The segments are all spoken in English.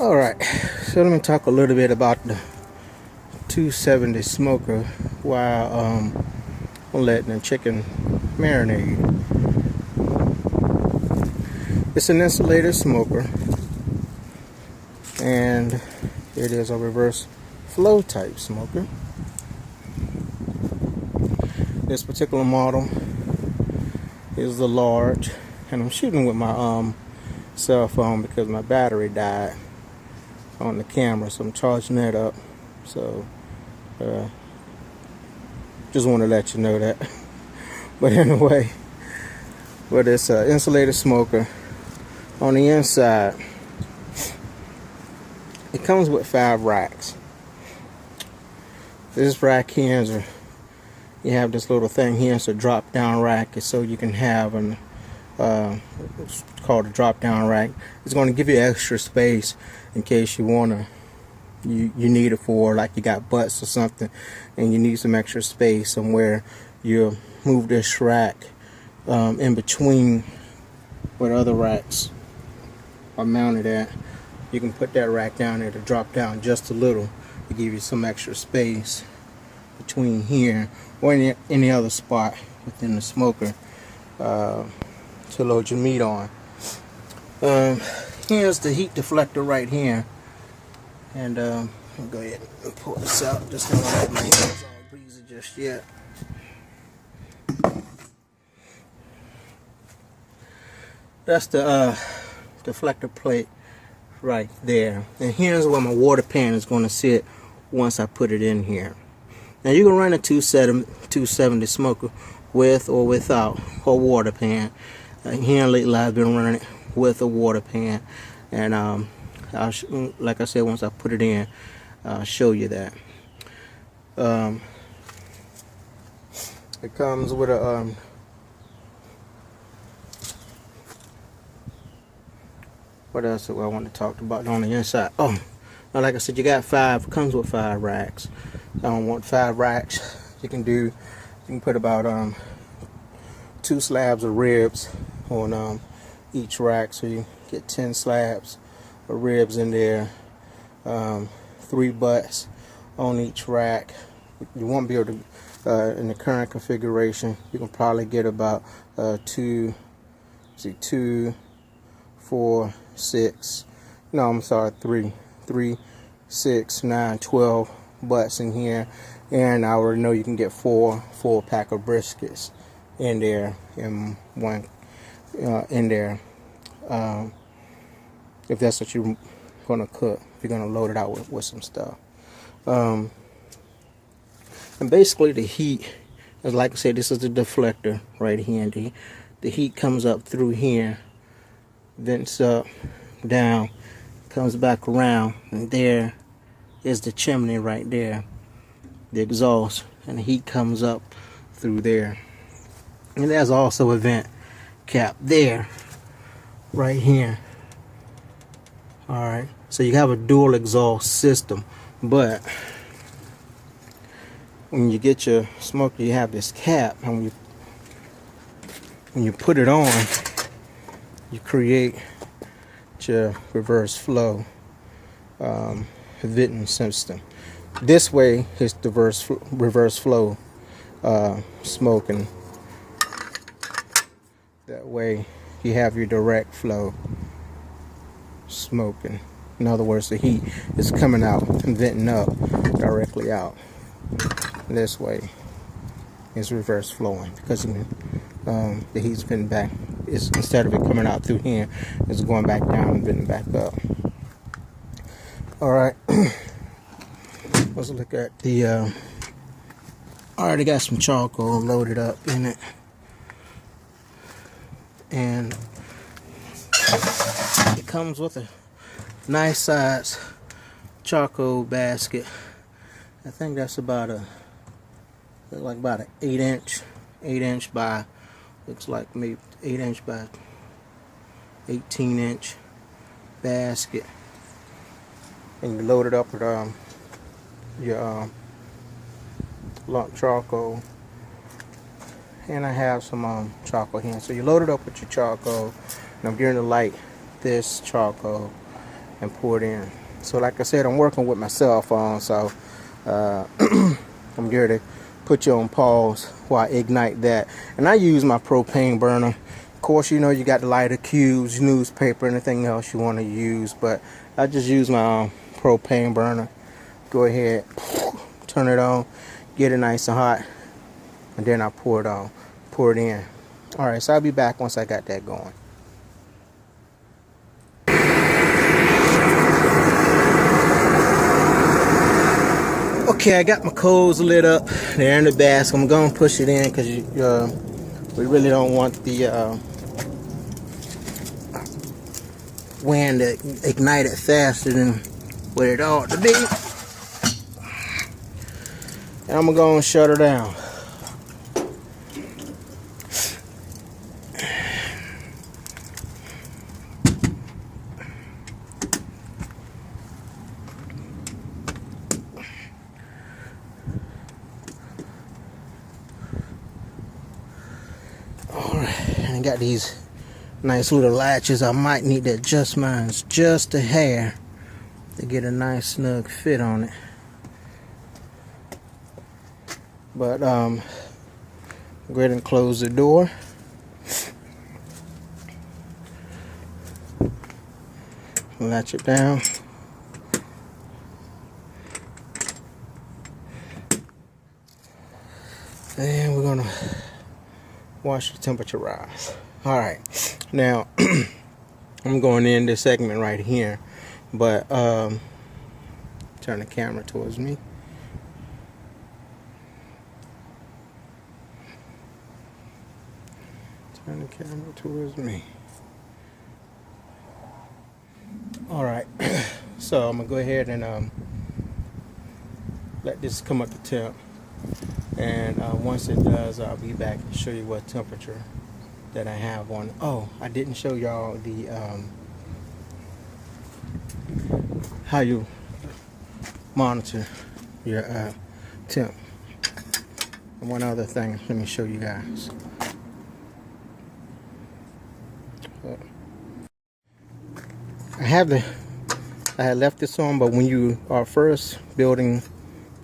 Alright, so let me talk a little bit about the 270 smoker while I'm letting the chicken marinate. It's an insulated smoker, and it is a reverse flow type smoker. This particular model is the large, and I'm shooting with my cell phone because my battery died on the camera, so I'm charging that up. So just want to let you know that. But anyway, with this insulated smoker, on the inside it comes with 5 racks. This rack here you have this little thing here. It's a drop down rack. It's so you can have an it's called a drop down rack. It's going to give you extra space in case you need it for, like, you got butts or something and you need some extra space somewhere. You move this rack in between where other racks are mounted at. You can put that rack down there to drop down just a little to give you some extra space between here or any other spot within the smoker to load your meat on. Here's the heat deflector right here, and I'll go ahead and pull this out. Just don't want to have my hands all greasy just yet. That's the deflector plate right there, and here's where my water pan is going to sit once I put it in here. Now you can run a 270 smoker with or without a water pan. Here lately I've been running it with a water pan, and like I said, once I put it in, I'll show you that. It comes with a what else do I want to talk about on the inside? Oh, now, like I said, you got 5. It comes with 5 racks. I don't want 5 racks. You can put about 2 slabs of ribs on each rack, so you get 10 slabs of ribs in there. 3 butts on each rack. You won't be able to, in the current configuration, you can probably get about 2, 4, 6. No, I'm sorry, 3, 6, 9, 12 butts in here, and I already know you can get 4 full pack of briskets in there, in one in there, if that's what you're gonna cook, if you're gonna load it out with some stuff. And basically the heat is, like I said, this is the deflector right here, and the heat comes up through here, vents up, down, comes back around, and there is the chimney right there, the exhaust, and the heat comes up through there. And there's also a vent cap there, right here. Alright, so you have a dual exhaust system, but when you get your smoker, you have this cap, and when you put it on, you create your reverse flow venting system. This way it's reverse flow smoking. That way you have your direct flow smoking. In other words, the heat is coming out and venting up directly out. This way is reverse flowing, because the heat's venting back. Instead of it coming out through here, it's going back down and venting back up. Alright, let's look at the I already got some charcoal loaded up in it, and it comes with a nice size charcoal basket. I think that's about an 8 inch by, looks like maybe 8 inch by 18 inch basket, and you load it up with your lump charcoal. And I have some charcoal here, so you load it up with your charcoal, and I'm going to light this charcoal and pour it in. So like I said, I'm working with my cell phone, so I'm here to put you on pause while I ignite that. And I use my propane burner. Of course, you know, you got the lighter cubes, newspaper, anything else you want to use, but I just use my propane burner. Go ahead, turn it on, get it nice and hot, and then I pour it in. All right, so I'll be back once I got that going. Okay, I got my coals lit up. They're in the basket. I'm gonna push it in because we really don't want the wind to ignite it faster than what it ought to be. And I'm gonna go and shut her down. Alright, and I got these nice little latches. I might need to adjust mine just a hair to get a nice snug fit on it. But go ahead and close the door. Latch it down. And we're gonna watch the temperature rise. All right, now I'm going in this segment right here, but turn the camera towards me. Turn the camera towards me. All right, so I'm gonna go ahead and let this come up to temp, and once it does, I'll be back and show you what temperature that I have on. Oh, I didn't show y'all the how you monitor your temp. And one other thing, let me show you guys. I had left this on, but when you are first building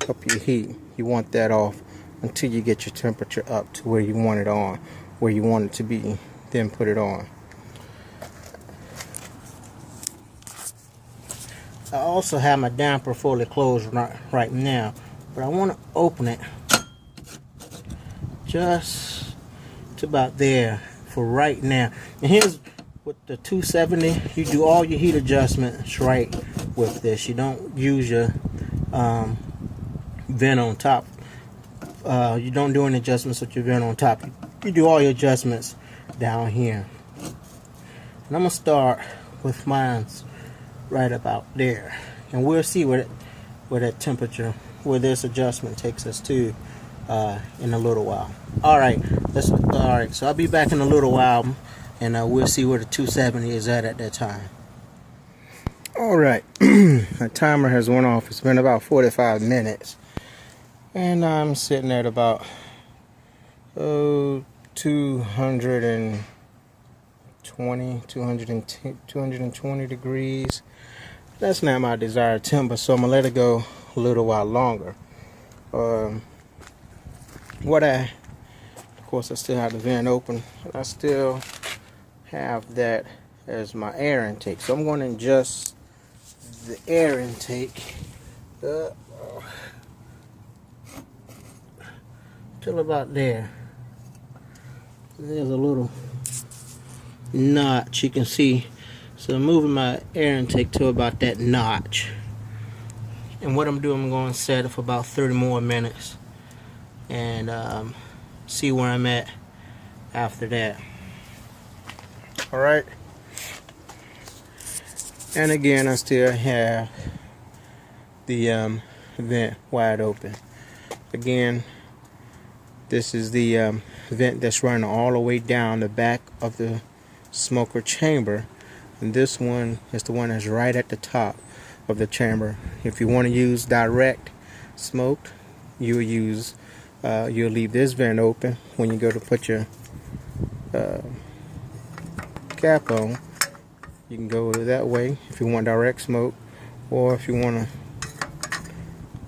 up your heat, you want that off until you get your temperature up to where you want it on, where you want it to be, then put it on. I also have my damper fully closed right now, but I want to open it just to about there for right now. And here's with the 270, you do all your heat adjustments right with this. You don't use your vent on top. You don't do any adjustments with your vent on top. You do all your adjustments down here. And I'm gonna start with mine right about there, and we'll see where that temperature, where this adjustment takes us to in a little while. All right, so I'll be back in a little while, and we'll see where the 270 is at that time. All right, my timer has went off. It's been about 45 minutes, and I'm sitting at about 220 degrees. That's not my desired temper, so I'm gonna let it go a little while longer. Of course, I still have the vent open. I still have that as my air intake, so I'm going to adjust the air intake till about there. There's a little notch you can see, so I'm moving my air intake to about that notch, and what I'm doing, I'm going to set it for about 30 more minutes and see where I'm at after that. All right, and again, I still have the vent wide open. Again, this is the vent that's running all the way down the back of the smoker chamber, and this one is the one that's right at the top of the chamber. If you want to use direct smoke, you'll leave this vent open when you go to put your cap on, You can go that way if you want direct smoke, or if you want to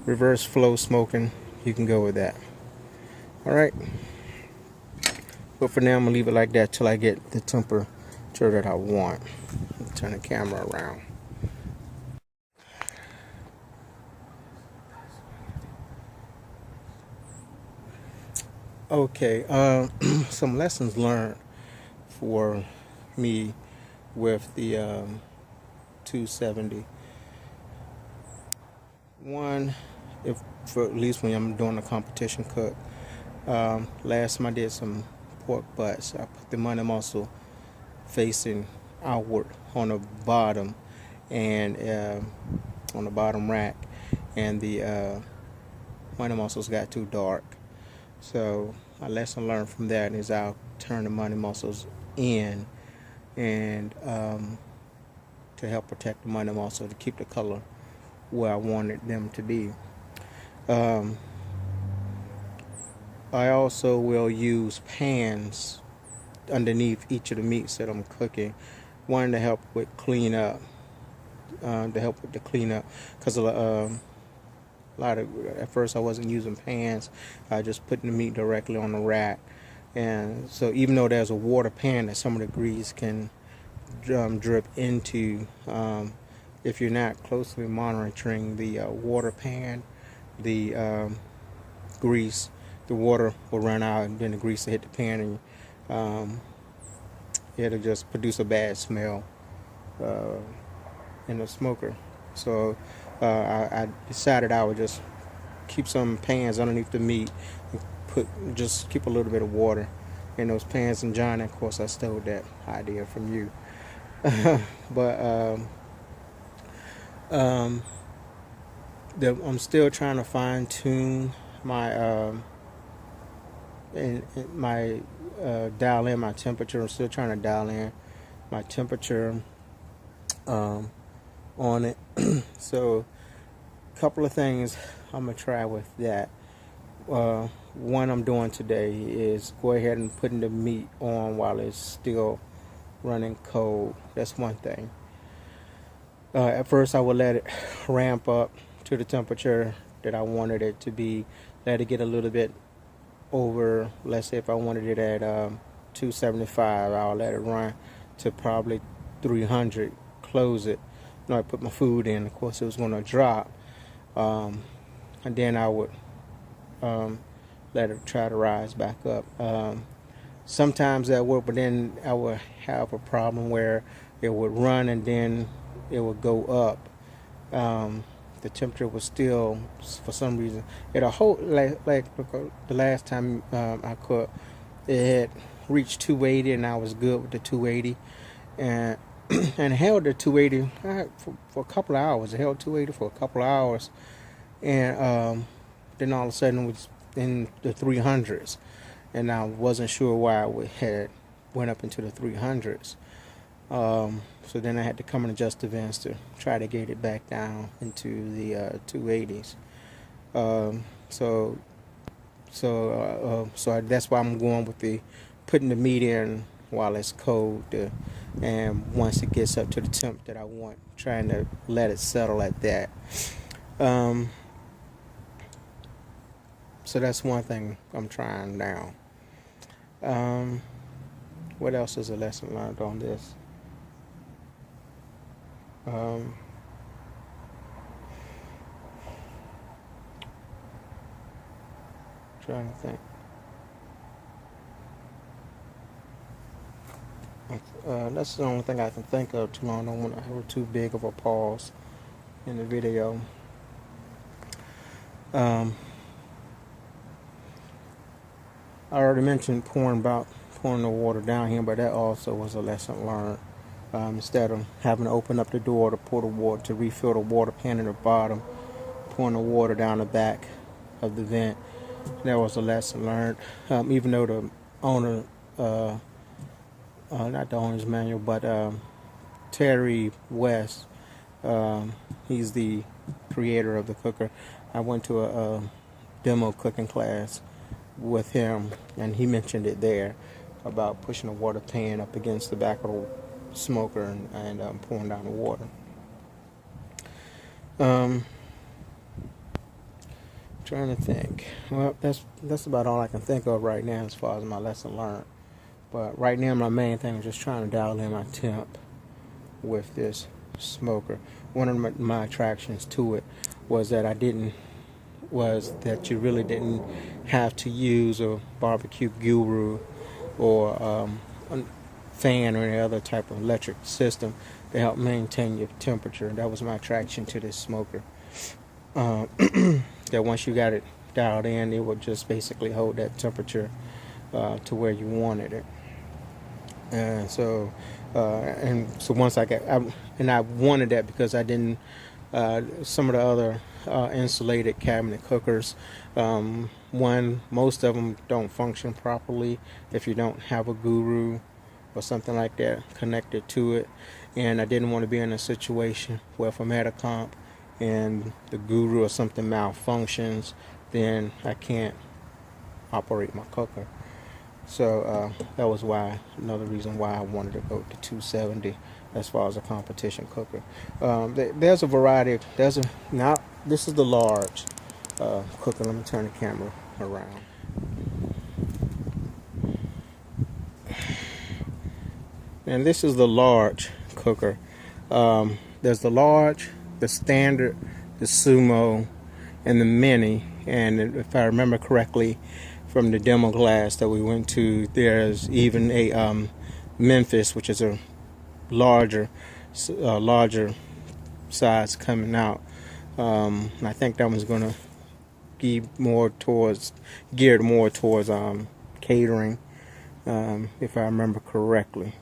reverse flow smoking, you can go with that. Alright, but for now I'm going to leave it like that till I get the temperature that I want. Turn the camera around. Okay, some lessons learned for me with the 270. One, if for at least when I'm doing a competition cook, last time I did some pork butts, I put the money muscle facing outward on the bottom, and on the bottom rack, and the money muscles got too dark. So my lesson learned from that is I'll turn the money muscles in, and to help protect the money muscle, to keep the color where I wanted them to be. I also will use pans underneath each of the meats that I'm cooking. One to help with clean up, because a lot of, at first I wasn't using pans. I just putting the meat directly on the rack, and so even though there's a water pan that some of the grease can drip into, if you're not closely monitoring the water pan, the grease, the water will run out, and then the grease will hit the pan, and it'll just produce a bad smell in the smoker. So I decided I would just keep some pans underneath the meat and just keep a little bit of water in those pans. And John, of course, I stole that idea from you. But I'm still trying to fine tune my dial in my temperature. I'm still trying to dial in my temperature on it. So a couple of things I'm gonna try with that. One I'm doing today is go ahead and putting the meat on while it's still running cold. That's one thing. At first I would let it ramp up to the temperature that I wanted it to be, let it get a little bit over. Let's say if I wanted it at 275, I'll let it run to probably 300, close it. I put my food in, of course it was going to drop, and then I would let it try to rise back up. Sometimes that worked, but then I would have a problem where it would run and then it would go up. The temperature was still, for some reason, it'll hold, like the last time I cooked, it had reached 280 and I was good with the 280, and and held the 280 for a couple of hours. It held 280 for a couple of hours, and then all of a sudden it was in the 300s, and I wasn't sure why it had went up into the 300s. So then I had to come and adjust the vents to try to get it back down into the 280s. So that's why I'm going with the putting the meat in while it's cold, and once it gets up to the temp that I want, trying to let it settle at that. So that's one thing I'm trying now. What else is a lesson learned on this? Trying to think. That's the only thing I can think of too long. I don't want to have too big of a pause in the video. I already mentioned pouring the water down here, but that also was a lesson learned. Instead of having to open up the door to pour the water, to refill the water pan in the bottom, pouring the water down the back of the vent, that was a lesson learned. Even though the owner, not the owner's manual, but Terry West, he's the creator of the cooker. I went to a demo cooking class with him, and he mentioned it there about pushing the water pan up against the back of smoker and pouring down the water. Trying to think. Well, that's about all I can think of right now as far as my lesson learned. But right now, my main thing is just trying to dial in my temp with this smoker. One of my attractions to it was that you really didn't have to use a barbecue guru or a fan or any other type of electric system to help maintain your temperature. That was my attraction to this smoker. That once you got it dialed in, it would just basically hold that temperature to where you wanted it. And so once I wanted that because I didn't. Some of the other insulated cabinet cookers, most of them don't function properly if you don't have a guru or something like that connected to it. And I didn't want to be in a situation where if I'm at a comp and the guru or something malfunctions, then I can't operate my cooker. So that was another reason why I wanted to go to 270 as far as a competition cooker. There's a variety. This is the large cooker. Let me turn the camera around. And this is the large cooker. There's the large, the standard, the sumo, and the mini. And if I remember correctly, from the demo class that we went to, there's even a Memphis, which is a larger size coming out. I think that one's going to be geared more towards catering, if I remember correctly.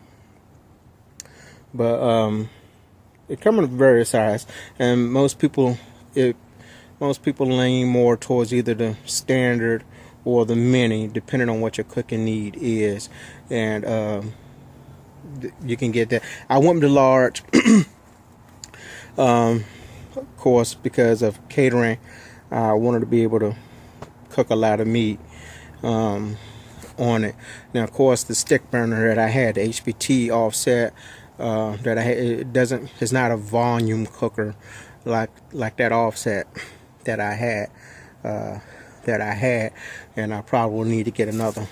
But it comes in various sizes, and most people lean more towards either the standard or the mini, depending on what your cooking need is. And you can get that. I went with the large, of course, because of catering. I wanted to be able to cook a lot of meat on it. Now, of course, the stick burner that I had, the HPT offset that I had, it's not a volume cooker like that offset that I had. And I probably will need to get another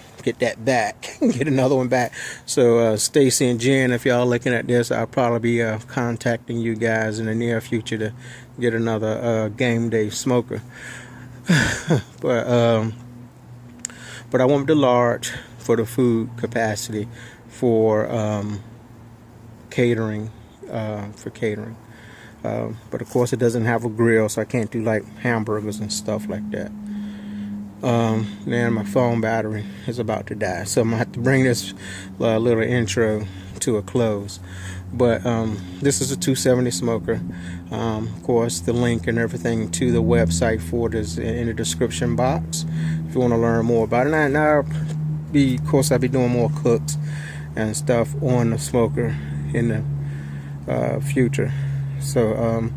one back. So Stacy and Jen, if y'all looking at this, I'll probably be contacting you guys in the near future to get another game day smoker. But I want the large for the food capacity for catering. But of course it doesn't have a grill, so I can't do like hamburgers and stuff like that. Then my phone battery is about to die, so I'm gonna have to bring this little intro to a close. But this is a 270 smoker. Of course, the link and everything to the website for it is in the description box if you want to learn more about it. And I'll be doing more cooks and stuff on the smoker in the future. So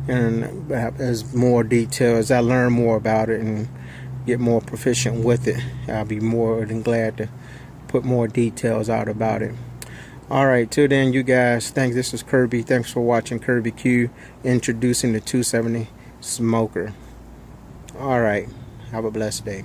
and as more details, I learn more about it and get more proficient with it, I'll be more than glad to put more details out about it. Alright, till then, you guys, thanks. This is Kirby. Thanks for watching KIRBBQ, introducing the 270 smoker. Alright, have a blessed day.